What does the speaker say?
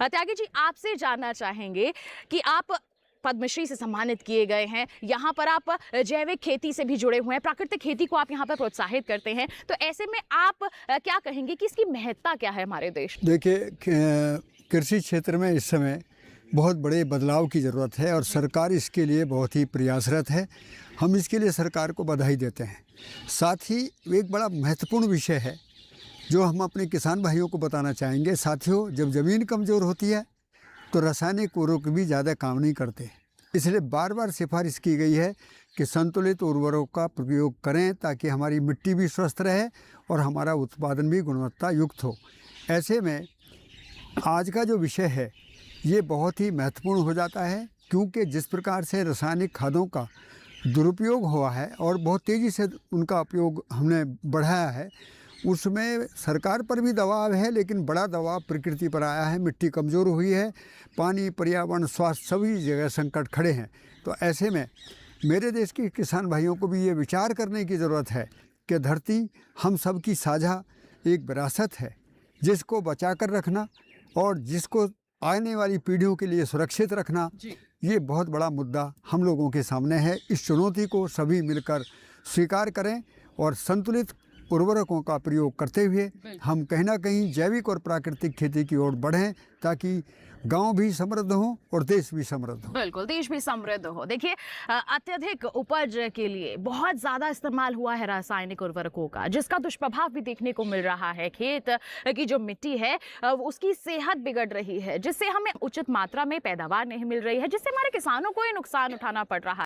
त्यागी जी, आपसे जानना चाहेंगे कि आप पद्मश्री से सम्मानित किए गए हैं, यहाँ पर आप जैविक खेती से भी जुड़े हुए हैं, प्राकृतिक खेती को आप यहाँ पर प्रोत्साहित करते हैं, तो ऐसे में आप क्या कहेंगे कि इसकी महत्ता क्या है हमारे देश में? देखिए, कृषि क्षेत्र में इस समय बहुत बड़े बदलाव की ज़रूरत है और सरकार इसके लिए बहुत ही प्रयासरत है। हम इसके लिए सरकार को बधाई देते हैं। साथ ही एक बड़ा महत्वपूर्ण विषय है जो हम अपने किसान भाइयों को बताना चाहेंगे। साथियों, जब ज़मीन कमज़ोर होती है तो रासायनिक उर्वरक भी ज़्यादा काम नहीं करते, इसलिए बार बार सिफारिश की गई है कि संतुलित उर्वरकों का प्रयोग करें ताकि हमारी मिट्टी भी स्वस्थ रहे और हमारा उत्पादन भी गुणवत्ता युक्त हो। ऐसे में आज का जो विषय है ये बहुत ही महत्वपूर्ण हो जाता है, क्योंकि जिस प्रकार से रासायनिक खादों का दुरुपयोग हुआ है और बहुत तेज़ी से उनका उपयोग हमने बढ़ाया है, उसमें सरकार पर भी दबाव है, लेकिन बड़ा दबाव प्रकृति पर आया है। मिट्टी कमज़ोर हुई है, पानी, पर्यावरण, स्वास्थ्य सभी जगह संकट खड़े हैं। तो ऐसे में मेरे देश के किसान भाइयों को भी ये विचार करने की ज़रूरत है कि धरती हम सब की साझा एक विरासत है, जिसको बचा कर रखना और जिसको आने वाली पीढ़ियों के लिए सुरक्षित रखना, ये बहुत बड़ा मुद्दा हम लोगों के सामने है। इस चुनौती को सभी मिलकर स्वीकार करें और संतुलित उर्वरकों का प्रयोग करते हुए हम कहीं ना कहीं जैविक और प्राकृतिक खेती की ओर बढ़ें, ताकि गांव भी समृद्ध हो और देश भी समृद्ध हो। बिल्कुल, देश भी समृद्ध हो। देखिए, अत्यधिक उपज के लिए बहुत ज़्यादा इस्तेमाल हुआ है रासायनिक उर्वरकों का, जिसका दुष्प्रभाव भी देखने को मिल रहा है। खेत की जो मिट्टी है उसकी सेहत बिगड़ रही है, जिससे हमें उचित मात्रा में पैदावार नहीं मिल रही है, जिससे हमारे किसानों को ये नुकसान उठाना पड़ रहा है।